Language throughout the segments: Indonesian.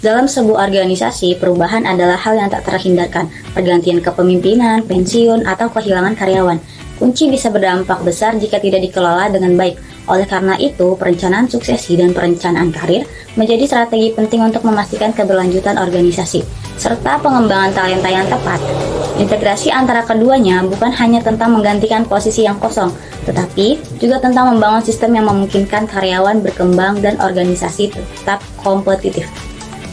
Dalam sebuah organisasi, perubahan adalah hal yang tak terhindarkan. Pergantian kepemimpinan, pensiun, atau kehilangan karyawan. Kunci bisa berdampak besar jika tidak dikelola dengan baik. Oleh karena itu, perencanaan suksesi dan perencanaan karir menjadi strategi penting untuk memastikan keberlanjutan organisasi, serta pengembangan talenta yang tepat. Integrasi antara keduanya bukan hanya tentang menggantikan posisi yang kosong, tetapi juga tentang membangun sistem yang memungkinkan karyawan berkembang dan organisasi tetap kompetitif.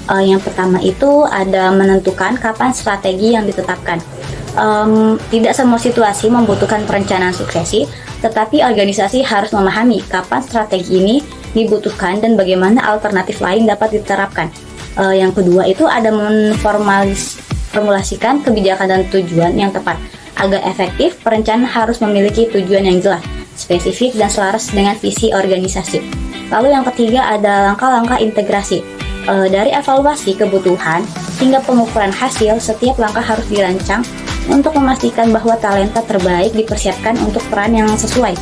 Yang pertama itu ada menentukan kapan strategi yang ditetapkan. Tidak semua situasi membutuhkan perencanaan suksesi, tetapi organisasi harus memahami kapan strategi ini dibutuhkan dan bagaimana alternatif lain dapat diterapkan. Yang kedua itu ada memformulasikan kebijakan dan tujuan yang tepat. Agar efektif, perencanaan harus memiliki tujuan yang jelas, spesifik, dan selaras dengan visi organisasi. Lalu yang ketiga ada langkah-langkah integrasi. Dari evaluasi kebutuhan hingga pengukuran hasil, setiap langkah harus dirancang untuk memastikan bahwa talenta terbaik dipersiapkan untuk peran yang sesuai.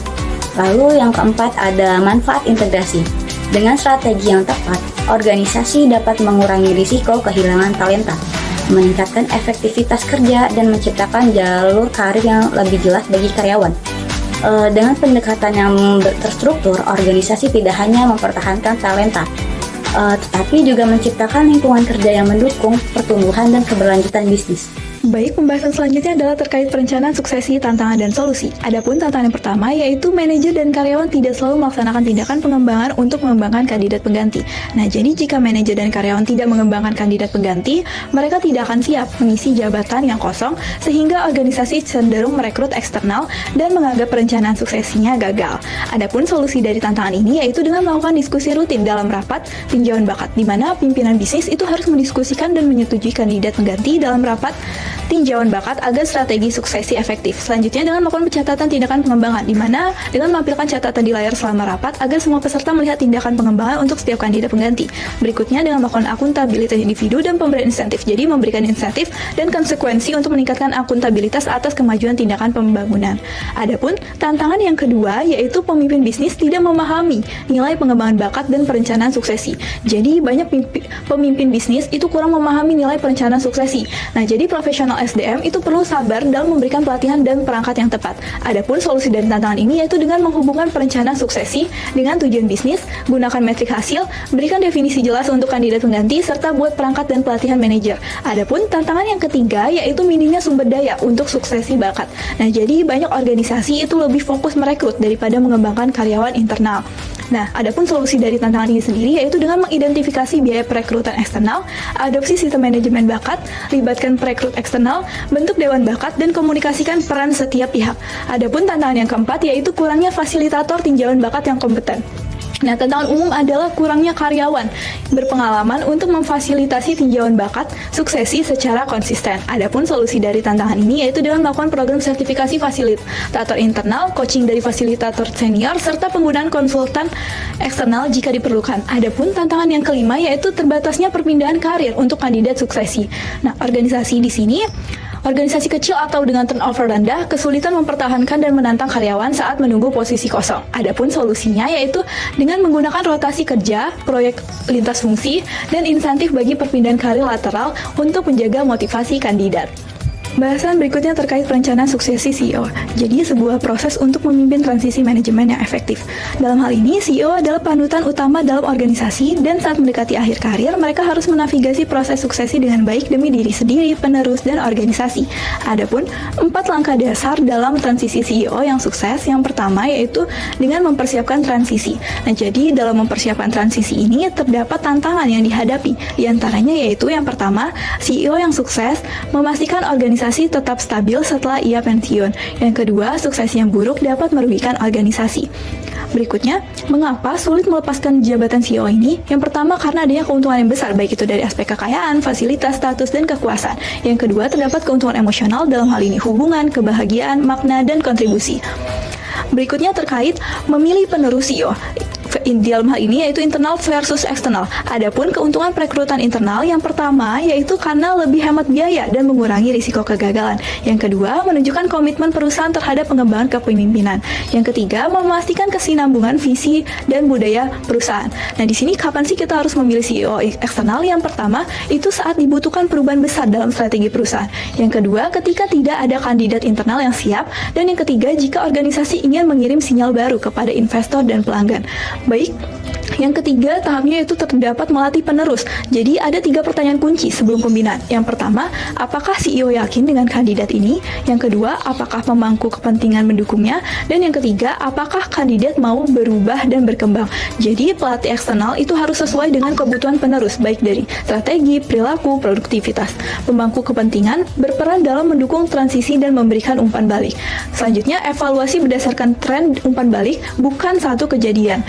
Lalu yang keempat ada manfaat integrasi. Dengan strategi yang tepat, organisasi dapat mengurangi risiko kehilangan talenta, meningkatkan efektivitas kerja, dan menciptakan jalur karir yang lebih jelas bagi karyawan. Dengan pendekatan yang terstruktur, organisasi tidak hanya mempertahankan talenta, tetapi juga menciptakan lingkungan kerja yang mendukung pertumbuhan dan keberlanjutan bisnis. Baik, pembahasan selanjutnya adalah terkait perencanaan suksesi, tantangan, dan solusi. Adapun tantangan yang pertama yaitu manajer dan karyawan tidak selalu melaksanakan tindakan pengembangan untuk mengembangkan kandidat pengganti. Nah, jadi jika manajer dan karyawan tidak mengembangkan kandidat pengganti, mereka tidak akan siap mengisi jabatan yang kosong sehingga organisasi cenderung merekrut eksternal dan menganggap perencanaan suksesinya gagal. Adapun solusi dari tantangan ini yaitu dengan melakukan diskusi rutin dalam rapat tinjauan bakat, di mana pimpinan bisnis itu harus mendiskusikan dan menyetujui kandidat pengganti dalam rapat tinjauan bakat agar strategi suksesi efektif. Selanjutnya dengan melakukan pencatatan tindakan pengembangan, di mana dengan menampilkan catatan di layar selama rapat agar semua peserta melihat tindakan pengembangan untuk setiap kandidat pengganti. Berikutnya dengan melakukan akuntabilitas individu dan pemberian insentif. Jadi memberikan insentif dan konsekuensi untuk meningkatkan akuntabilitas atas kemajuan tindakan pembangunan. Adapun tantangan yang kedua yaitu pemimpin bisnis tidak memahami nilai pengembangan bakat dan perencanaan suksesi. Jadi banyak pemimpin bisnis itu kurang memahami nilai perencanaan suksesi. Nah, jadi profesional SDM itu perlu sabar dalam memberikan pelatihan dan perangkat yang tepat. Adapun solusi dari tantangan ini yaitu dengan menghubungkan perencanaan suksesi dengan tujuan bisnis, gunakan metrik hasil, berikan definisi jelas untuk kandidat pengganti, serta buat perangkat dan pelatihan manajer. Adapun tantangan yang ketiga yaitu minimnya sumber daya untuk suksesi bakat. Nah, jadi banyak organisasi itu lebih fokus merekrut daripada mengembangkan karyawan internal. Nah, adapun solusi dari tantangan ini sendiri yaitu dengan mengidentifikasi biaya perekrutan eksternal, adopsi sistem manajemen bakat, libatkan perekrut eksternal, bentuk dewan bakat, dan komunikasikan peran setiap pihak. Adapun tantangan yang keempat yaitu kurangnya fasilitator tinjauan bakat yang kompeten. Nah, tantangan umum adalah kurangnya karyawan berpengalaman untuk memfasilitasi tinjauan bakat suksesi secara konsisten. Adapun solusi dari tantangan ini yaitu dengan melakukan program sertifikasi fasilitator internal, coaching dari fasilitator senior, serta penggunaan konsultan eksternal jika diperlukan. Adapun tantangan yang kelima yaitu terbatasnya perpindahan karir untuk kandidat suksesi. Nah, organisasi di sini organisasi kecil atau dengan turnover rendah, kesulitan mempertahankan dan menantang karyawan saat menunggu posisi kosong. Adapun solusinya yaitu dengan menggunakan rotasi kerja, proyek lintas fungsi, dan insentif bagi perpindahan karir lateral untuk menjaga motivasi kandidat. Bahasan berikutnya terkait perencanaan suksesi CEO. Jadi sebuah proses untuk memimpin transisi manajemen yang efektif. Dalam hal ini, CEO adalah panutan utama dalam organisasi dan saat mendekati akhir karir, mereka harus menavigasi proses suksesi dengan baik demi diri sendiri, penerus, dan organisasi. Adapun 4 langkah dasar dalam transisi CEO yang sukses. Yang pertama yaitu dengan mempersiapkan transisi. Nah, jadi dalam mempersiapkan transisi ini terdapat tantangan yang dihadapi. Di antaranya yaitu yang pertama, CEO yang sukses memastikan organisasi organisasi tetap stabil setelah ia pensiun. Yang kedua, suksesi yang buruk dapat merugikan organisasi. Berikutnya, mengapa sulit melepaskan jabatan CEO ini? Yang pertama, karena adanya keuntungan yang besar, baik itu dari aspek kekayaan, fasilitas, status, dan kekuasaan. Yang kedua, terdapat keuntungan emosional dalam hal ini hubungan, kebahagiaan, makna, dan kontribusi. Berikutnya terkait memilih penerus CEO. Di dalam hal ini yaitu internal versus eksternal. Adapun keuntungan perekrutan internal yang pertama yaitu karena lebih hemat biaya dan mengurangi risiko kegagalan. Yang kedua, menunjukkan komitmen perusahaan terhadap pengembangan kepemimpinan. Yang ketiga, memastikan kesinambungan visi dan budaya perusahaan. Nah, di sini kapan sih kita harus memilih CEO eksternal? Yang pertama, itu saat dibutuhkan perubahan besar dalam strategi perusahaan. Yang kedua, ketika tidak ada kandidat internal yang siap. Dan yang ketiga, jika organisasi ingin mengirim sinyal baru kepada investor dan pelanggan. Baik, yang ketiga tahapnya itu terdapat melatih penerus. Jadi ada 3 pertanyaan kunci sebelum pembinaan. Yang pertama, apakah CEO yakin dengan kandidat ini? Yang kedua, apakah pemangku kepentingan mendukungnya? Dan yang ketiga, apakah kandidat mau berubah dan berkembang? Jadi pelatih eksternal itu harus sesuai dengan kebutuhan penerus, baik dari strategi, perilaku, produktivitas. Pemangku kepentingan berperan dalam mendukung transisi dan memberikan umpan balik. Selanjutnya, evaluasi berdasarkan tren umpan balik bukan satu kejadian.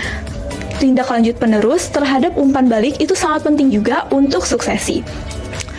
Tindak lanjut penerus terhadap umpan balik itu sangat penting juga untuk suksesi.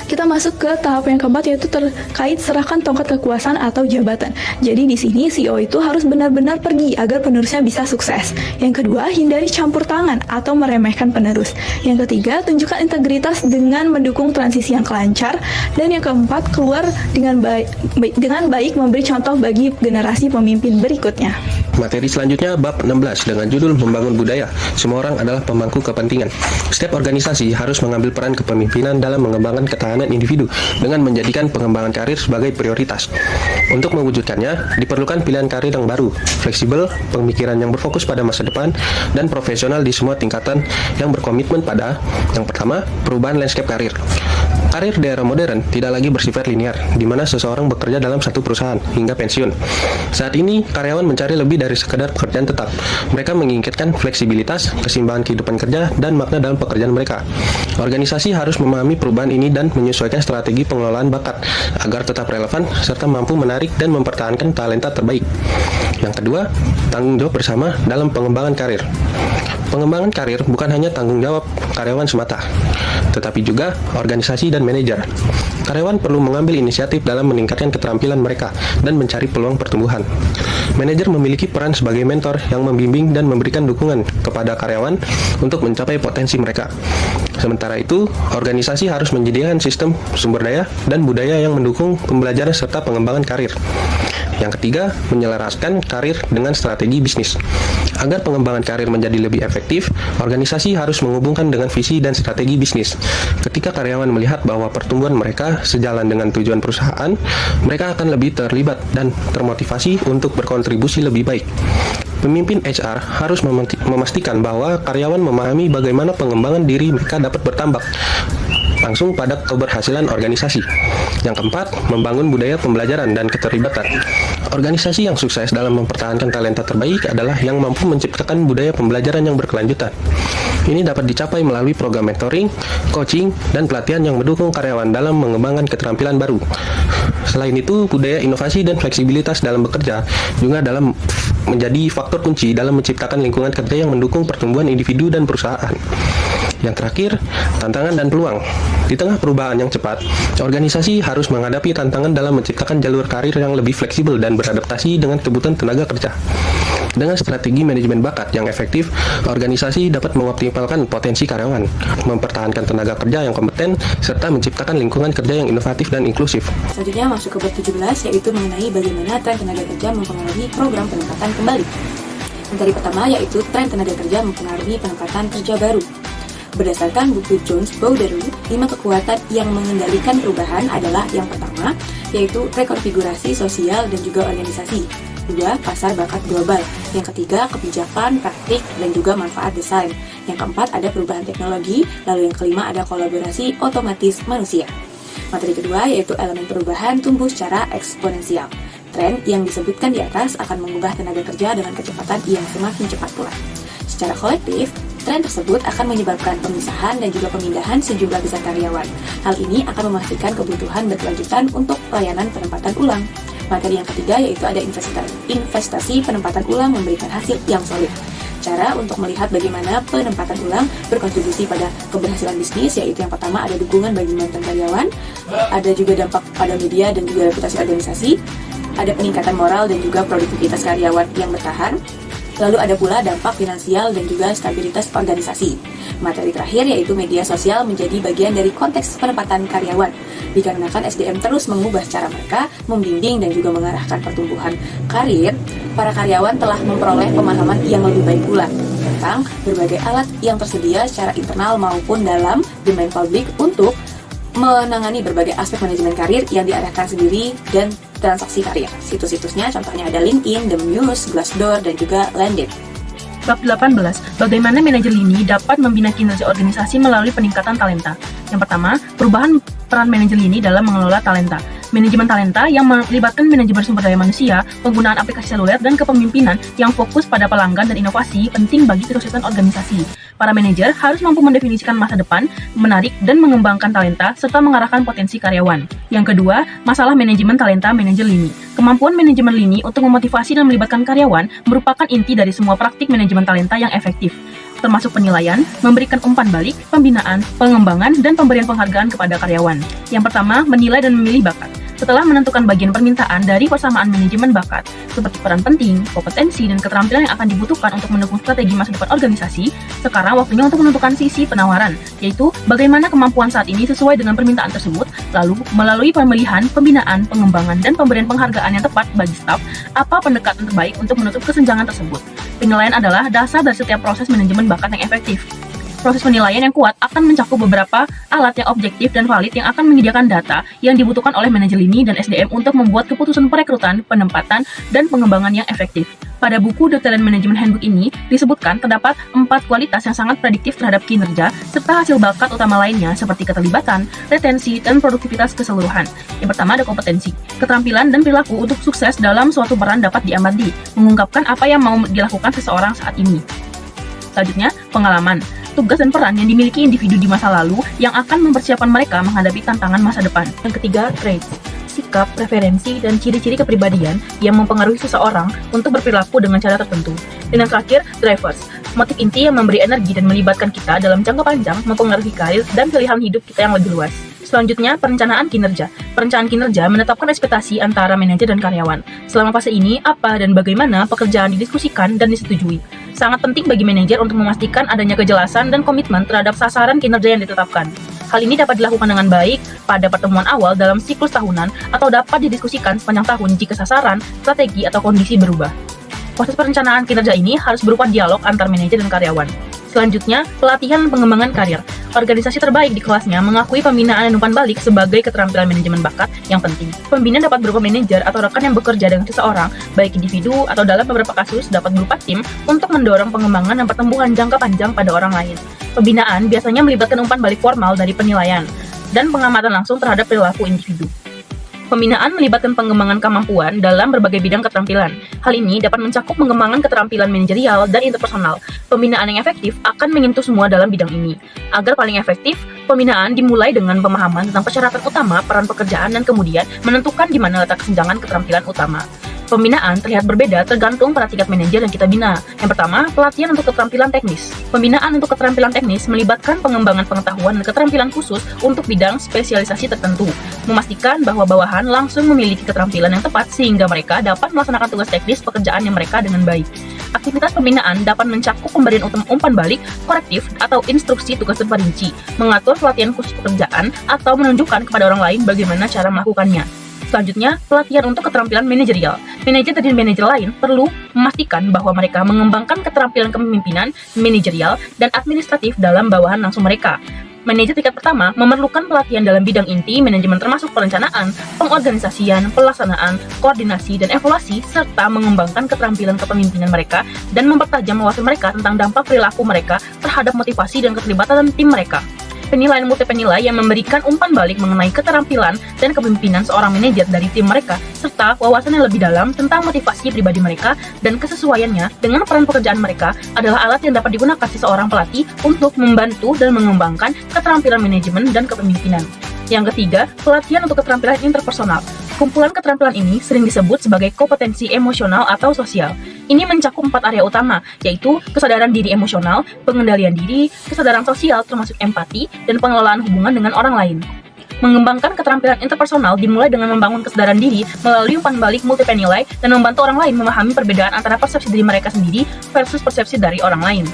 Kita masuk ke tahap yang keempat yaitu terkait serahkan tongkat kekuasaan atau jabatan. Jadi di sini CEO itu harus benar-benar pergi agar penerusnya bisa sukses. Yang kedua, hindari campur tangan atau meremehkan penerus. Yang ketiga, tunjukkan integritas dengan mendukung transisi yang lancar. Dan yang keempat, keluar dengan baik memberi contoh bagi generasi pemimpin berikutnya. Materi selanjutnya bab 16 dengan judul Membangun Budaya. Semua orang adalah pemangku kepentingan. Setiap organisasi harus mengambil peran kepemimpinan dalam mengembangkan ketahanan individu dengan menjadikan pengembangan karir sebagai prioritas. Untuk mewujudkannya, diperlukan pilihan karir yang baru, fleksibel, pemikiran yang berfokus pada masa depan, dan profesional di semua tingkatan yang berkomitmen pada yang pertama, perubahan landscape karir. Karir di era modern tidak lagi bersifat linear, di mana seseorang bekerja dalam satu perusahaan hingga pensiun. Saat ini, karyawan mencari lebih dari sekedar pekerjaan tetap. Mereka menginginkan fleksibilitas, keseimbangan kehidupan kerja, dan makna dalam pekerjaan mereka. Organisasi harus memahami perubahan ini dan menyesuaikan strategi pengelolaan bakat agar tetap relevan serta mampu menarik dan mempertahankan talenta terbaik. Yang kedua, tanggung jawab bersama dalam pengembangan karir. Pengembangan karir bukan hanya tanggung jawab karyawan semata, tetapi juga organisasi dan manajer. Karyawan perlu mengambil inisiatif dalam meningkatkan keterampilan mereka dan mencari peluang pertumbuhan. Manajer memiliki peran sebagai mentor yang membimbing dan memberikan dukungan kepada karyawan untuk mencapai potensi mereka. Sementara itu, organisasi harus menyediakan sistem sumber daya dan budaya yang mendukung pembelajaran serta pengembangan karir. Yang ketiga, menyelaraskan karir dengan strategi bisnis. Agar pengembangan karir menjadi lebih efektif, organisasi harus menghubungkan dengan visi dan strategi bisnis. Ketika karyawan melihat bahwa pertumbuhan mereka sejalan dengan tujuan perusahaan, mereka akan lebih terlibat dan termotivasi untuk berkontribusi lebih baik. Pemimpin HR harus memastikan bahwa karyawan memahami bagaimana pengembangan diri mereka dapat bertambah langsung pada keberhasilan organisasi. Yang keempat, membangun budaya pembelajaran dan keterlibatan. Organisasi yang sukses dalam mempertahankan talenta terbaik adalah yang mampu menciptakan budaya pembelajaran yang berkelanjutan. Ini dapat dicapai melalui program mentoring, coaching, dan pelatihan yang mendukung karyawan dalam mengembangkan keterampilan baru. Selain itu, budaya inovasi dan fleksibilitas dalam bekerja juga dalam menjadi faktor kunci dalam menciptakan lingkungan kerja yang mendukung pertumbuhan individu dan perusahaan. Yang terakhir, tantangan dan peluang. Di tengah perubahan yang cepat, organisasi harus menghadapi tantangan dalam menciptakan jalur karir yang lebih fleksibel dan beradaptasi dengan kebutuhan tenaga kerja. Dengan strategi manajemen bakat yang efektif, organisasi dapat mengoptimalkan potensi karyawan, mempertahankan tenaga kerja yang kompeten, serta menciptakan lingkungan kerja yang inovatif dan inklusif. Selanjutnya masuk ke bab 17, yaitu mengenai bagaimana tren tenaga kerja mempengaruhi program penempatan kembali. Materi pertama yaitu tren tenaga kerja mempengaruhi penempatan kerja baru. Berdasarkan buku Jones Bowderu, 5 kekuatan yang mengendalikan perubahan adalah yang pertama, yaitu rekonfigurasi sosial dan juga organisasi. 2. Pasar bakat global. Yang ketiga, kebijakan, praktik, dan juga manfaat desain. Yang keempat, ada perubahan teknologi. Lalu yang kelima, ada kolaborasi otomatis manusia. Materi kedua, yaitu elemen perubahan tumbuh secara eksponensial. Tren yang disebutkan di atas akan mengubah tenaga kerja dengan kecepatan yang semakin cepat pula. Secara kolektif, Tren tersebut akan menyebabkan pemisahan dan juga pemindahan sejumlah besar karyawan. Hal ini akan memastikan kebutuhan berkelanjutan untuk pelayanan penempatan ulang. Materi yang ketiga yaitu ada investasi penempatan ulang memberikan hasil yang solid. Cara untuk melihat bagaimana penempatan ulang berkontribusi pada keberhasilan bisnis, yaitu yang pertama ada dukungan bagi mantan karyawan, ada juga dampak pada media dan juga reputasi organisasi, ada peningkatan moral dan juga produktivitas karyawan yang bertahan, lalu ada pula dampak finansial dan juga stabilitas organisasi. Materi terakhir yaitu media sosial menjadi bagian dari konteks penempatan karyawan, dikarenakan SDM terus mengubah cara mereka membimbing dan juga mengarahkan pertumbuhan karir. Para karyawan telah memperoleh pemahaman yang lebih baik pula tentang berbagai alat yang tersedia secara internal maupun dalam domain publik untuk menangani berbagai aspek manajemen karir yang diarahkan sendiri dan transaksi karir. Situs-situsnya contohnya ada LinkedIn, The Muse, Glassdoor, dan juga Landed. Bab 18. Bagaimana manajer lini dapat membina kinerja organisasi melalui peningkatan talenta. Yang pertama, perubahan peran manajer lini dalam mengelola talenta. Manajemen talenta yang melibatkan manajemen sumber daya manusia, penggunaan aplikasi seluler, dan kepemimpinan yang fokus pada pelanggan dan inovasi penting bagi kesuksesan organisasi. Para manajer harus mampu mendefinisikan masa depan, menarik dan mengembangkan talenta, serta mengarahkan potensi karyawan. Yang kedua, masalah manajemen talenta manajer lini. Kemampuan manajemen lini untuk memotivasi dan melibatkan karyawan merupakan inti dari semua praktik manajemen talenta yang efektif, termasuk penilaian, memberikan umpan balik, pembinaan, pengembangan, dan pemberian penghargaan kepada karyawan. Yang pertama, menilai dan memilih bakat. Setelah menentukan bagian permintaan dari persamaan manajemen bakat, seperti peran penting, kompetensi, dan keterampilan yang akan dibutuhkan untuk mendukung strategi masa depan organisasi, sekarang waktunya untuk menentukan sisi penawaran, yaitu bagaimana kemampuan saat ini sesuai dengan permintaan tersebut, lalu melalui pemilihan, pembinaan, pengembangan, dan pemberian penghargaan yang tepat bagi staf, apa pendekatan terbaik untuk menutup kesenjangan tersebut. Penilaian adalah dasar dari setiap proses manajemen bakat yang efektif. Proses penilaian yang kuat akan mencakup beberapa alat yang objektif dan valid yang akan menyediakan data yang dibutuhkan oleh manajer lini dan SDM untuk membuat keputusan perekrutan, penempatan, dan pengembangan yang efektif. Pada buku The Talent Management Handbook ini disebutkan terdapat 4 kualitas yang sangat prediktif terhadap kinerja serta hasil bakat utama lainnya seperti keterlibatan, retensi, dan produktivitas keseluruhan. Yang pertama ada kompetensi. Keterampilan dan perilaku untuk sukses dalam suatu peran dapat diamati, mengungkapkan apa yang mau dilakukan seseorang saat ini. Selanjutnya, pengalaman. Tugas dan peran yang dimiliki individu di masa lalu yang akan mempersiapkan mereka menghadapi tantangan masa depan. Yang ketiga, traits. Sikap, preferensi, dan ciri-ciri kepribadian yang mempengaruhi seseorang untuk berperilaku dengan cara tertentu. Dan yang terakhir, drivers. Motif inti yang memberi energi dan melibatkan kita dalam jangka panjang mempengaruhi karir dan pilihan hidup kita yang lebih luas. Selanjutnya, perencanaan kinerja. Perencanaan kinerja menetapkan ekspektasi antara manajer dan karyawan. Selama fase ini, apa dan bagaimana pekerjaan didiskusikan dan disetujui. Sangat penting bagi manajer untuk memastikan adanya kejelasan dan komitmen terhadap sasaran kinerja yang ditetapkan. Hal ini dapat dilakukan dengan baik pada pertemuan awal dalam siklus tahunan atau dapat didiskusikan sepanjang tahun jika sasaran, strategi, atau kondisi berubah. Proses perencanaan kinerja ini harus berupa dialog antar manajer dan karyawan. Selanjutnya, pelatihan dan pengembangan karir. Organisasi terbaik di kelasnya mengakui pembinaan dan umpan balik sebagai keterampilan manajemen bakat yang penting. Pembinaan dapat berupa manajer atau rekan yang bekerja dengan seseorang, baik individu atau dalam beberapa kasus dapat berupa tim untuk mendorong pengembangan dan pertumbuhan jangka panjang pada orang lain. Pembinaan biasanya melibatkan umpan balik formal dari penilaian dan pengamatan langsung terhadap perilaku individu. Pembinaan melibatkan pengembangan kemampuan dalam berbagai bidang keterampilan. Hal ini dapat mencakup pengembangan keterampilan manajerial dan interpersonal. Pembinaan yang efektif akan menyentuh semua dalam bidang ini. Agar paling efektif, pembinaan dimulai dengan pemahaman tentang persyaratan utama peran pekerjaan dan kemudian menentukan di mana letak kesenjangan keterampilan utama. Pembinaan terlihat berbeda tergantung pada tingkat manajer yang kita bina. Yang pertama, pelatihan untuk keterampilan teknis. Pembinaan untuk keterampilan teknis melibatkan pengembangan pengetahuan dan keterampilan khusus untuk bidang spesialisasi tertentu, memastikan bahwa bawahan langsung memiliki keterampilan yang tepat sehingga mereka dapat melaksanakan tugas teknis pekerjaan yang mereka dengan baik. Aktivitas pembinaan dapat mencakup pemberian umpan balik, korektif, atau instruksi tugas terperinci, mengatur pelatihan khusus pekerjaan, atau menunjukkan kepada orang lain bagaimana cara melakukannya. Selanjutnya, pelatihan untuk keterampilan manajerial. Manajer dan manajer lain perlu memastikan bahwa mereka mengembangkan keterampilan kepemimpinan, manajerial, dan administratif dalam bawahan langsung mereka. Manajer tingkat pertama memerlukan pelatihan dalam bidang inti manajemen termasuk perencanaan, pengorganisasian, pelaksanaan, koordinasi, dan evaluasi, serta mengembangkan keterampilan kepemimpinan mereka dan mempertajam wawasan mereka tentang dampak perilaku mereka terhadap motivasi dan keterlibatan tim mereka. Penilaian multipenilai yang memberikan umpan balik mengenai keterampilan dan kepemimpinan seorang manajer dari tim mereka, serta wawasan yang lebih dalam tentang motivasi pribadi mereka dan kesesuaiannya dengan peran pekerjaan mereka adalah alat yang dapat digunakan seseorang pelatih untuk membantu dan mengembangkan keterampilan manajemen dan kepemimpinan. Yang ketiga, pelatihan untuk keterampilan interpersonal. Kumpulan keterampilan ini sering disebut sebagai kompetensi emosional atau sosial. Ini mencakup 4 area utama, yaitu kesadaran diri emosional, pengendalian diri, kesadaran sosial termasuk empati, dan pengelolaan hubungan dengan orang lain. Mengembangkan keterampilan interpersonal dimulai dengan membangun kesadaran diri melalui umpan balik multipenilai dan membantu orang lain memahami perbedaan antara persepsi diri mereka sendiri versus persepsi dari orang lain.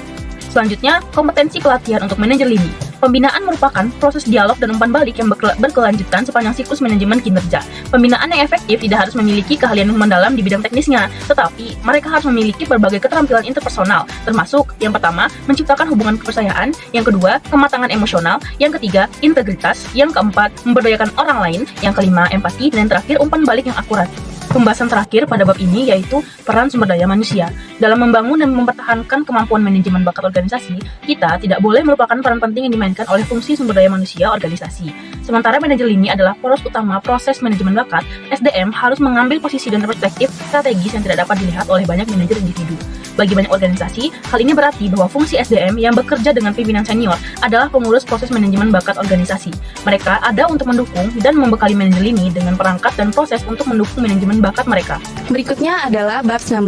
Selanjutnya, kompetensi pelatihan untuk manajer lini. Pembinaan merupakan proses dialog dan umpan balik yang berkelanjutan sepanjang siklus manajemen kinerja. Pembinaan yang efektif tidak harus memiliki keahlian yang mendalam di bidang teknisnya, tetapi mereka harus memiliki berbagai keterampilan interpersonal, termasuk yang pertama, menciptakan hubungan kepercayaan, yang kedua, kematangan emosional, yang ketiga, integritas, yang keempat, memberdayakan orang lain, yang kelima, empati, dan terakhir, umpan balik yang akurat. Pembahasan terakhir pada bab ini yaitu peran sumber daya manusia. Dalam membangun dan mempertahankan kemampuan manajemen bakat organisasi, kita tidak boleh melupakan peran penting yang dimainkan oleh fungsi sumber daya manusia organisasi. Sementara manajer lini adalah poros utama proses manajemen bakat, SDM harus mengambil posisi dan perspektif strategis yang tidak dapat dilihat oleh banyak manajer individu. Bagi banyak organisasi, hal ini berarti bahwa fungsi SDM yang bekerja dengan pimpinan senior adalah pengurus proses manajemen bakat organisasi. Mereka ada untuk mendukung dan membekali manajer lini dengan perangkat dan proses untuk mendukung manajemen bakat mereka. Berikutnya adalah bab 19,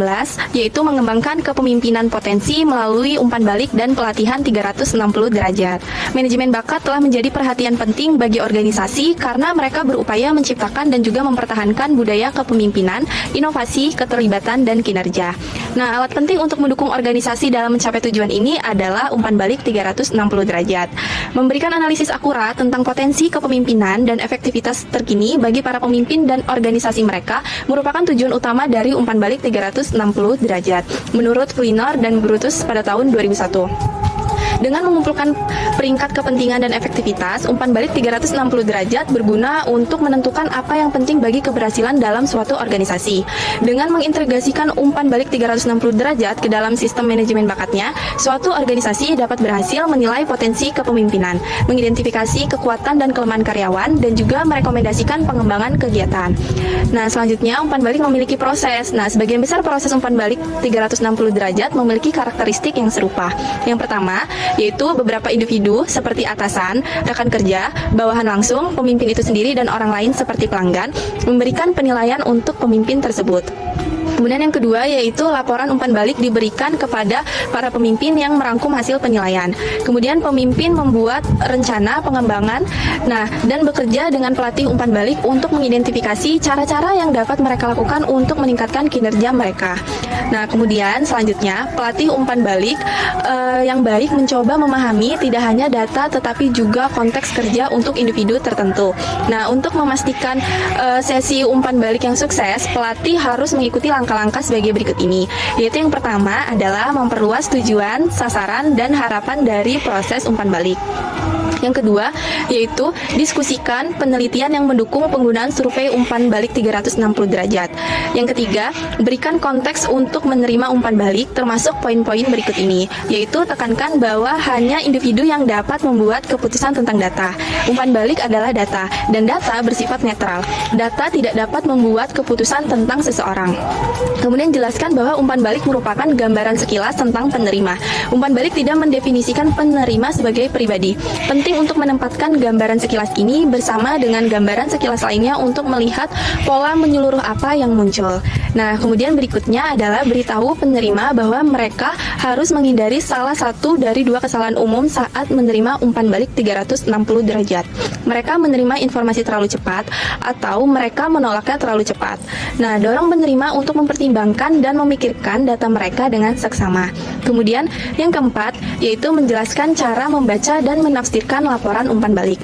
yaitu mengembangkan kepemimpinan potensi melalui umpan balik dan pelatihan 360 derajat. Manajemen bakat telah menjadi perhatian penting bagi organisasi karena mereka berupaya menciptakan dan juga mempertahankan budaya kepemimpinan, inovasi, keterlibatan, dan kinerja. Nah, alat penting untuk mendukung organisasi dalam mencapai tujuan ini adalah umpan balik 360 derajat. Memberikan analisis akurat tentang potensi kepemimpinan dan efektivitas terkini bagi para pemimpin dan organisasi mereka merupakan tujuan utama dari umpan balik 360 derajat menurut Flinor dan Brutus pada tahun 2001. Dengan mengumpulkan peringkat kepentingan dan efektivitas, umpan balik 360 derajat berguna untuk menentukan apa yang penting bagi keberhasilan dalam suatu organisasi. Dengan mengintegrasikan umpan balik 360 derajat ke dalam sistem manajemen bakatnya, suatu organisasi dapat berhasil menilai potensi kepemimpinan, mengidentifikasi kekuatan dan kelemahan karyawan, dan juga merekomendasikan pengembangan kegiatan. Nah, selanjutnya umpan balik memiliki proses. Nah, sebagian besar proses umpan balik 360 derajat memiliki karakteristik yang serupa. Yang pertama, yaitu beberapa individu seperti atasan, rekan kerja, bawahan langsung, pemimpin itu sendiri, dan orang lain seperti pelanggan memberikan penilaian untuk pemimpin tersebut. Kemudian yang kedua yaitu laporan umpan balik diberikan kepada para pemimpin yang merangkum hasil penilaian. Kemudian pemimpin membuat rencana pengembangan, dan bekerja dengan pelatih umpan balik untuk mengidentifikasi cara-cara yang dapat mereka lakukan untuk meningkatkan kinerja mereka. Nah, kemudian selanjutnya pelatih umpan balik yang baik mencoba memahami tidak hanya data tetapi juga konteks kerja untuk individu tertentu. Nah, untuk memastikan sesi umpan balik yang sukses, pelatih harus mengikuti langkah-langkah sebagai berikut ini, yaitu yang pertama adalah memperluas tujuan, sasaran, dan harapan dari proses umpan balik. Yang kedua, yaitu diskusikan penelitian yang mendukung penggunaan survei umpan balik 360 derajat. Yang ketiga, berikan konteks untuk menerima umpan balik termasuk poin-poin berikut ini, yaitu tekankan bahwa hanya individu yang dapat membuat keputusan tentang data. Umpan balik adalah data, dan data bersifat netral. Data tidak dapat membuat keputusan tentang seseorang. Kemudian jelaskan bahwa umpan balik merupakan gambaran sekilas tentang penerima. Umpan balik tidak mendefinisikan penerima sebagai pribadi. Penting untuk menempatkan gambaran sekilas ini bersama dengan gambaran sekilas lainnya untuk melihat pola menyeluruh apa yang muncul. Nah, kemudian berikutnya adalah beritahu penerima bahwa mereka harus menghindari salah satu dari dua kesalahan umum saat menerima umpan balik 360 derajat. Mereka menerima informasi terlalu cepat atau mereka menolaknya terlalu cepat. Nah, dorong penerima untuk mempertimbangkan dan memikirkan data mereka dengan seksama. Kemudian, yang keempat, yaitu menjelaskan cara membaca dan menafsirkan laporan umpan balik.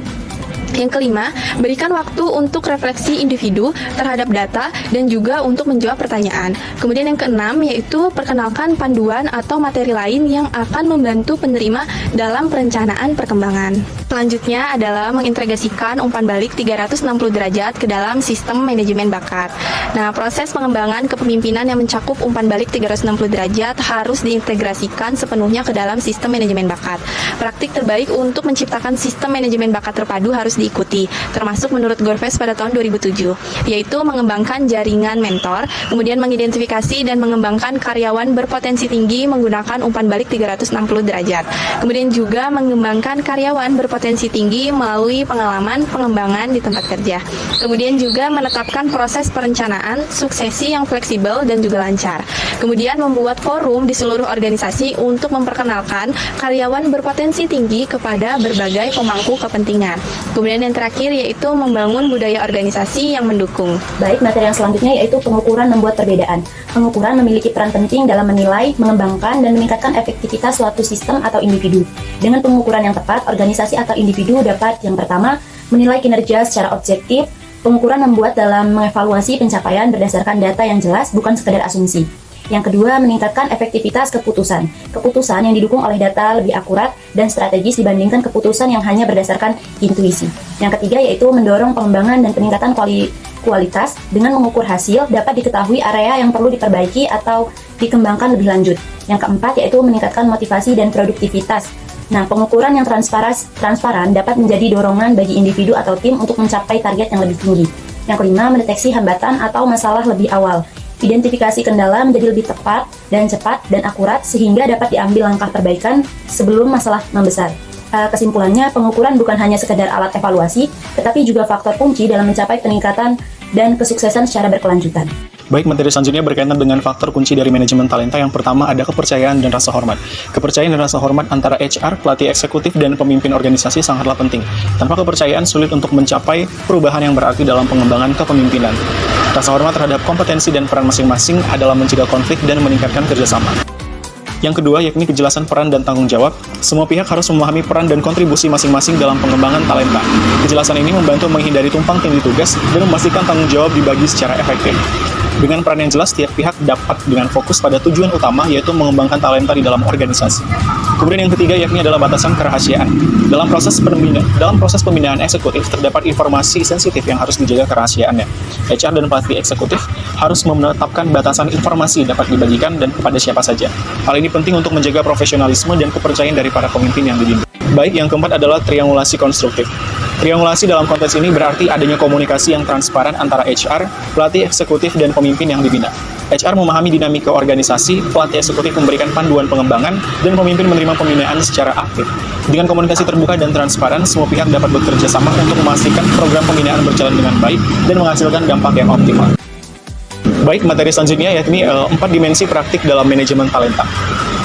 Yang kelima, berikan waktu untuk refleksi individu terhadap data dan juga untuk menjawab pertanyaan. Kemudian yang keenam, yaitu perkenalkan panduan atau materi lain yang akan membantu penerima dalam perencanaan perkembangan. Selanjutnya adalah mengintegrasikan umpan balik 360 derajat ke dalam sistem manajemen bakat. Nah, proses pengembangan kepemimpinan yang mencakup umpan balik 360 derajat harus diintegrasikan sepenuhnya ke dalam sistem manajemen bakat. Praktik terbaik untuk menciptakan sistem manajemen bakat terpadu harus diikuti, termasuk menurut Gorves pada tahun 2007, yaitu mengembangkan jaringan mentor, kemudian mengidentifikasi dan mengembangkan karyawan berpotensi tinggi menggunakan umpan balik 360 derajat. Kemudian juga mengembangkan karyawan berpotensi tinggi melalui pengalaman pengembangan di tempat kerja. Kemudian juga menetapkan proses perencanaan suksesi yang fleksibel dan juga lancar. Kemudian membuat forum di seluruh organisasi untuk memperkenalkan karyawan berpotensi tinggi kepada berbagai pemangku kepentingan. Kemudian yang terakhir yaitu membangun budaya organisasi yang mendukung. Baik, materi yang selanjutnya yaitu pengukuran membuat perbedaan. Pengukuran memiliki peran penting dalam menilai, mengembangkan, dan meningkatkan efektivitas suatu sistem atau individu. Dengan pengukuran yang tepat, organisasi atau individu dapat yang pertama, menilai kinerja secara objektif. Pengukuran membuat dalam mengevaluasi pencapaian berdasarkan data yang jelas, bukan sekedar asumsi. Yang kedua, meningkatkan efektivitas keputusan. Keputusan yang didukung oleh data lebih akurat dan strategis dibandingkan keputusan yang hanya berdasarkan intuisi. Yang ketiga, yaitu mendorong pengembangan dan peningkatan kualitas. Dengan mengukur hasil, dapat diketahui area yang perlu diperbaiki atau dikembangkan lebih lanjut. Yang keempat, yaitu meningkatkan motivasi dan produktivitas. Nah, pengukuran yang transparan dapat menjadi dorongan bagi individu atau tim untuk mencapai target yang lebih tinggi. Yang kelima, mendeteksi hambatan atau masalah lebih awal. Identifikasi kendala menjadi lebih tepat dan cepat dan akurat sehingga dapat diambil langkah perbaikan sebelum masalah membesar. Kesimpulannya, pengukuran bukan hanya sekedar alat evaluasi, tetapi juga faktor kunci dalam mencapai peningkatan dan kesuksesan secara berkelanjutan. Baik, materi selanjutnya berkaitan dengan faktor kunci dari manajemen talenta. Yang pertama ada kepercayaan dan rasa hormat. Kepercayaan dan rasa hormat antara HR, pelatih eksekutif, dan pemimpin organisasi sangatlah penting. Tanpa kepercayaan sulit untuk mencapai perubahan yang berarti dalam pengembangan kepemimpinan. Rasa hormat terhadap kompetensi dan peran masing-masing adalah mencegah konflik dan meningkatkan kerjasama. Yang kedua, yakni kejelasan peran dan tanggung jawab. Semua pihak harus memahami peran dan kontribusi masing-masing dalam pengembangan talenta. Kejelasan ini membantu menghindari tumpang tindih tugas dan memastikan tanggung jawab dibagi secara efektif. Dengan peran yang jelas, tiap pihak dapat dengan fokus pada tujuan utama, yaitu mengembangkan talenta di dalam organisasi. Kemudian yang ketiga, yakni adalah batasan kerahasiaan. Dalam proses pembinaan eksekutif, terdapat informasi sensitif yang harus dijaga kerahasiaannya. HR dan pelatih eksekutif harus menetapkan batasan informasi dapat dibagikan dan kepada siapa saja. Hal ini penting untuk menjaga profesionalisme dan kepercayaan dari para pemimpin yang dibimbing. Baik, yang keempat adalah triangulasi konstruktif. Triangulasi dalam konteks ini berarti adanya komunikasi yang transparan antara HR, pelatih eksekutif, dan pemimpin yang dibina. HR memahami dinamika organisasi, pelatih eksekutif memberikan panduan pengembangan, dan pemimpin menerima pembinaan secara aktif. Dengan komunikasi terbuka dan transparan, semua pihak dapat bekerja sama untuk memastikan program pembinaan berjalan dengan baik dan menghasilkan dampak yang optimal. Baik, materi selanjutnya yakni 4 dimensi praktik dalam manajemen talenta.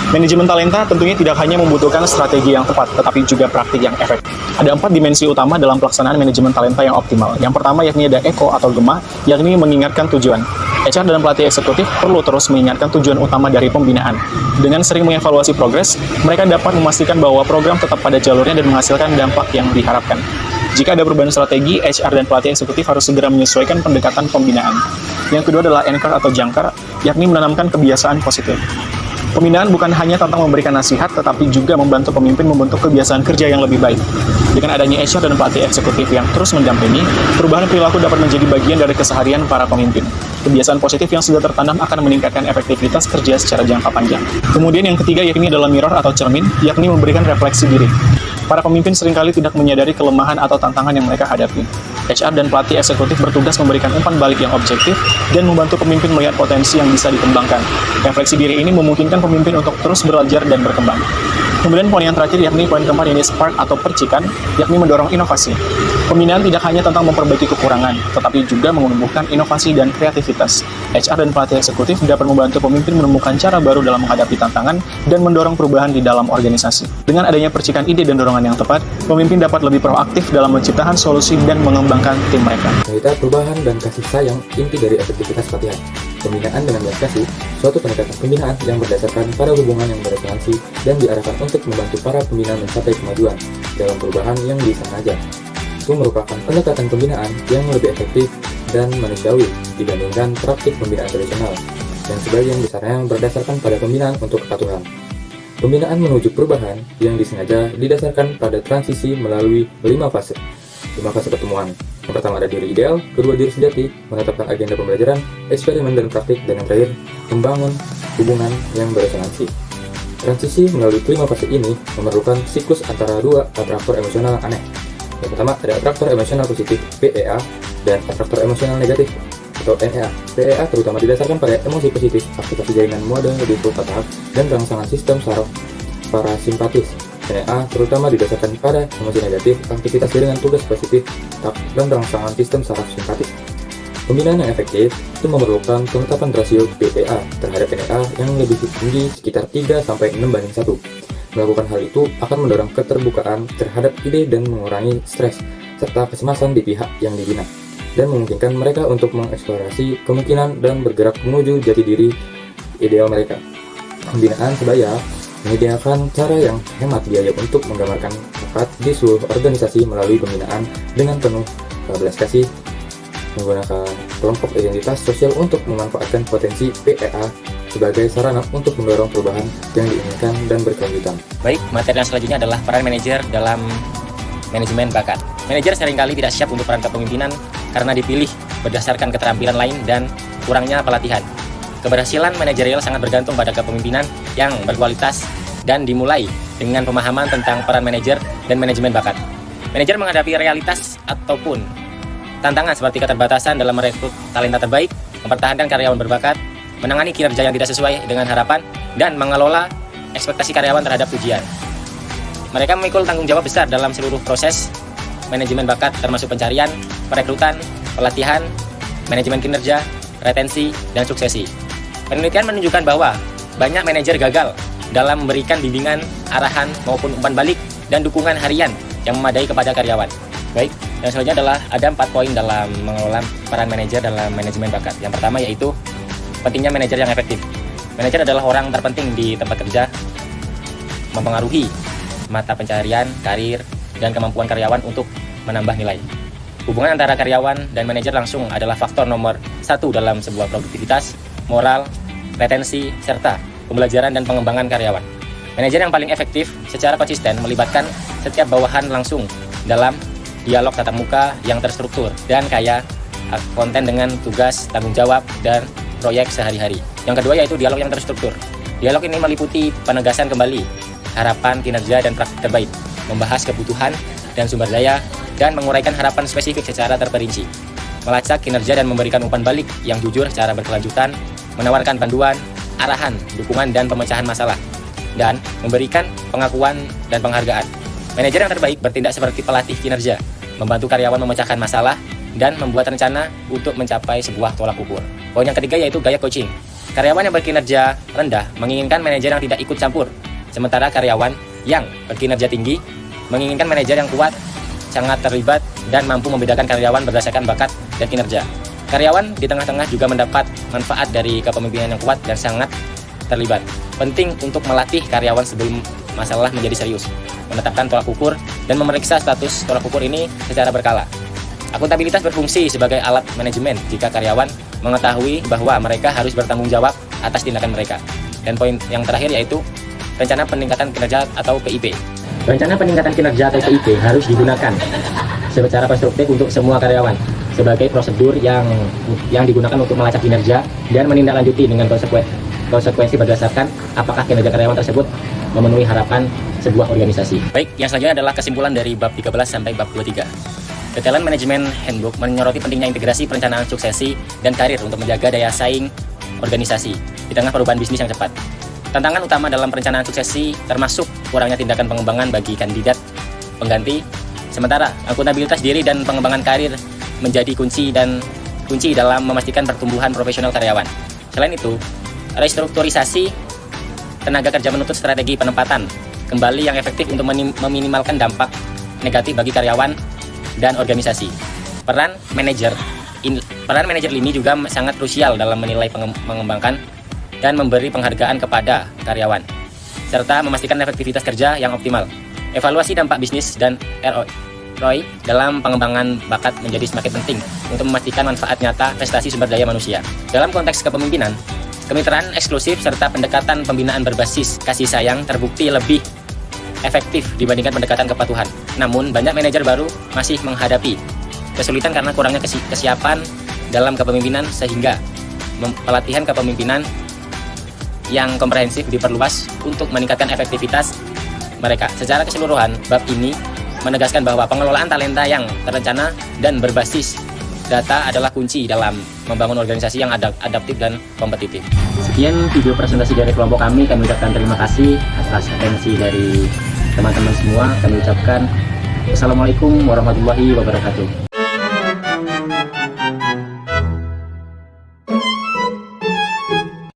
Manajemen talenta tentunya tidak hanya membutuhkan strategi yang tepat, tetapi juga praktik yang efektif. Ada 4 dimensi utama dalam pelaksanaan manajemen talenta yang optimal. Yang pertama yakni ada ECO atau GEMA, yakni mengingatkan tujuan. HR dan pelatih eksekutif perlu terus mengingatkan tujuan utama dari pembinaan. Dengan sering mengevaluasi progres, mereka dapat memastikan bahwa program tetap pada jalurnya dan menghasilkan dampak yang diharapkan. Jika ada perubahan strategi, HR dan pelatih eksekutif harus segera menyesuaikan pendekatan pembinaan. Yang kedua adalah anchor atau jangkar, yakni menanamkan kebiasaan positif. Pembinaan bukan hanya tentang memberikan nasihat, tetapi juga membantu pemimpin membentuk kebiasaan kerja yang lebih baik. Dengan adanya HR dan pelatih eksekutif yang terus mendampingi, perubahan perilaku dapat menjadi bagian dari keseharian para pemimpin. Kebiasaan positif yang sudah tertanam akan meningkatkan efektivitas kerja secara jangka panjang. Kemudian yang ketiga yakni adalah mirror atau cermin, yakni memberikan refleksi diri. Para pemimpin seringkali tidak menyadari kelemahan atau tantangan yang mereka hadapi. HR dan pelatih eksekutif bertugas memberikan umpan balik yang objektif dan membantu pemimpin melihat potensi yang bisa dikembangkan. Refleksi diri ini memungkinkan pemimpin untuk terus belajar dan berkembang. Kemudian poin yang terakhir yakni poin keempat, ini spark atau percikan, yakni mendorong inovasi. Pembinaan tidak hanya tentang memperbaiki kekurangan, tetapi juga menumbuhkan inovasi dan kreativitas. HR dan pelatih eksekutif dapat membantu pemimpin menemukan cara baru dalam menghadapi tantangan dan mendorong perubahan di dalam organisasi. Dengan adanya percikan ide dan dorongan yang tepat, pemimpin dapat lebih proaktif dalam menciptakan solusi dan mengembangkan tim mereka. Wanita, perubahan dan kasih sayang inti dari efektivitas pelatihan. Pembinaan dengan belas kasih, suatu pendekatan pembinaan yang berdasarkan pada hubungan yang berrelevansi dan diarahkan untuk membantu para pembina mencapai kemajuan dalam perubahan yang disengaja. itu merupakan pendekatan pembinaan yang lebih efektif dan manusiawi dibandingkan praktik pembinaan tradisional, yang sebagian besarnya berdasarkan pada pembinaan untuk kepatuhan. Pembinaan menuju perubahan yang disengaja didasarkan pada transisi melalui 5 fase pertemuan. Yang pertama ada diri ideal, kedua diri sejati, menetapkan agenda pembelajaran, eksperimen dan praktik, dan yang terakhir membangun hubungan yang beresonansi. Transisi melalui 5 fase ini memerlukan siklus antara dua atraktor emosional aneh. Yang pertama ada atraktor emosional positif PEA dan atraktor emosional negatif atau NEA. PEA terutama didasarkan pada emosi positif, aktivasi jaringan mode default tahap, dan rangsangan sistem saraf parasimpatis. NEA terutama didasarkan pada emosi negatif, aktivitas jaringan tugas positif, dan rangsangan sistem saraf simpatis. Pembinaan yang efektif itu memerlukan penetapan rasio PEA terhadap NEA yang lebih tinggi sekitar 3-6:1. Melakukan hal itu akan mendorong keterbukaan terhadap ide dan mengurangi stres serta kecemasan di pihak yang dibina, dan memungkinkan mereka untuk mengeksplorasi kemungkinan dan bergerak menuju jati diri ideal mereka. Pembinaan sebaya menyediakan cara yang hemat biaya untuk menggambarkan bakat di seluruh organisasi melalui pembinaan dengan penuh belas kasih, menggunakan kelompok identitas sosial untuk memanfaatkan potensi PEA sebagai sarana untuk mendorong perubahan yang diinginkan dan berkelanjutan. Baik, materi yang selanjutnya adalah peran manajer dalam manajemen bakat. Manajer seringkali tidak siap untuk peran kepemimpinan karena dipilih berdasarkan keterampilan lain dan kurangnya pelatihan. Keberhasilan manajerial sangat bergantung pada kepemimpinan yang berkualitas dan dimulai dengan pemahaman tentang peran manajer dan manajemen bakat. Manajer menghadapi realitas ataupun tantangan seperti keterbatasan dalam merekrut talenta terbaik, mempertahankan karyawan berbakat, menangani kinerja yang tidak sesuai dengan harapan, dan mengelola ekspektasi karyawan terhadap ujian. Mereka memikul tanggung jawab besar dalam seluruh proses manajemen bakat termasuk pencarian, perekrutan, pelatihan, manajemen kinerja, retensi, dan suksesi. Penelitian menunjukkan bahwa banyak manajer gagal dalam memberikan bimbingan, arahan, maupun umpan balik dan dukungan harian yang memadai kepada karyawan. Baik, yang selanjutnya adalah ada 4 poin dalam mengelola peran manajer dalam manajemen bakat. Yang pertama yaitu pentingnya manajer yang efektif. Manajer adalah orang terpenting di tempat kerja, mempengaruhi mata pencarian, karir, dan kemampuan karyawan untuk menambah nilai. Hubungan antara karyawan dan manajer langsung adalah faktor nomor 1 dalam sebuah produktivitas, moral, retensi, serta pembelajaran dan pengembangan karyawan. Manajer yang paling efektif secara konsisten melibatkan setiap bawahan langsung dalam dialog tatap muka yang terstruktur dan kaya konten dengan tugas, tanggung jawab, dan proyek sehari-hari. Yang kedua yaitu dialog yang terstruktur. Dialog ini meliputi penegasan kembali harapan, kinerja, dan praktik terbaik, membahas kebutuhan dan sumber daya, dan menguraikan harapan spesifik secara terperinci, melacak kinerja dan memberikan umpan balik yang jujur secara berkelanjutan, menawarkan panduan, arahan, dukungan, dan pemecahan masalah, dan memberikan pengakuan dan penghargaan. Manajer yang terbaik bertindak seperti pelatih kinerja, membantu karyawan memecahkan masalah, dan membuat rencana untuk mencapai sebuah tolak ukur. Poin yang ketiga yaitu gaya coaching. Karyawan yang berkinerja rendah menginginkan manajer yang tidak ikut campur, sementara karyawan yang berkinerja tinggi menginginkan manajer yang kuat, sangat terlibat, dan mampu membedakan karyawan berdasarkan bakat dan kinerja. Karyawan di tengah-tengah juga mendapat manfaat dari kepemimpinan yang kuat dan sangat terlibat. Penting untuk melatih karyawan sebelum masalah menjadi serius, menetapkan tolak ukur, dan memeriksa status tolak ukur ini secara berkala. Akuntabilitas berfungsi sebagai alat manajemen jika karyawan mengetahui bahwa mereka harus bertanggung jawab atas tindakan mereka. Dan poin yang terakhir yaitu rencana peningkatan kinerja atau PIP. Rencana peningkatan kinerja atau PIP harus digunakan secara konstruktif untuk semua karyawan sebagai prosedur yang digunakan untuk melacak kinerja dan menindaklanjuti dengan konsekuensi berdasarkan apakah kinerja karyawan tersebut memenuhi harapan sebuah organisasi. Baik, yang selanjutnya adalah kesimpulan dari bab 13 sampai bab 23. The Talent Management Handbook menyoroti pentingnya integrasi perencanaan suksesi dan karir untuk menjaga daya saing organisasi di tengah perubahan bisnis yang cepat. Tantangan utama dalam perencanaan suksesi termasuk kurangnya tindakan pengembangan bagi kandidat pengganti, sementara akuntabilitas diri dan pengembangan karir menjadi kunci dalam memastikan pertumbuhan profesional karyawan. Selain itu, restrukturisasi tenaga kerja menuntut strategi penempatan kembali yang efektif untuk meminimalkan dampak negatif bagi karyawan dan organisasi. Peran manajer lini juga sangat krusial dalam menilai mengembangkan dan memberi penghargaan kepada karyawan, serta memastikan efektivitas kerja yang optimal. Evaluasi dampak bisnis dan Roy dalam pengembangan bakat menjadi semakin penting untuk memastikan manfaat nyata prestasi sumber daya manusia. Dalam konteks kepemimpinan, kemitraan eksklusif serta pendekatan pembinaan berbasis kasih sayang terbukti lebih efektif dibandingkan pendekatan kepatuhan. Namun, banyak manajer baru masih menghadapi kesulitan karena kurangnya kesiapan dalam kepemimpinan, sehingga pelatihan kepemimpinan yang komprehensif diperluas untuk meningkatkan efektivitas mereka. Secara keseluruhan, bab ini menegaskan bahwa pengelolaan talenta yang terencana dan berbasis data adalah kunci dalam membangun organisasi yang adaptif dan kompetitif. Sekian video presentasi dari kelompok kami ucapkan terima kasih atas atensi dari teman-teman semua. Kami ucapkan Assalamualaikum warahmatullahi wabarakatuh.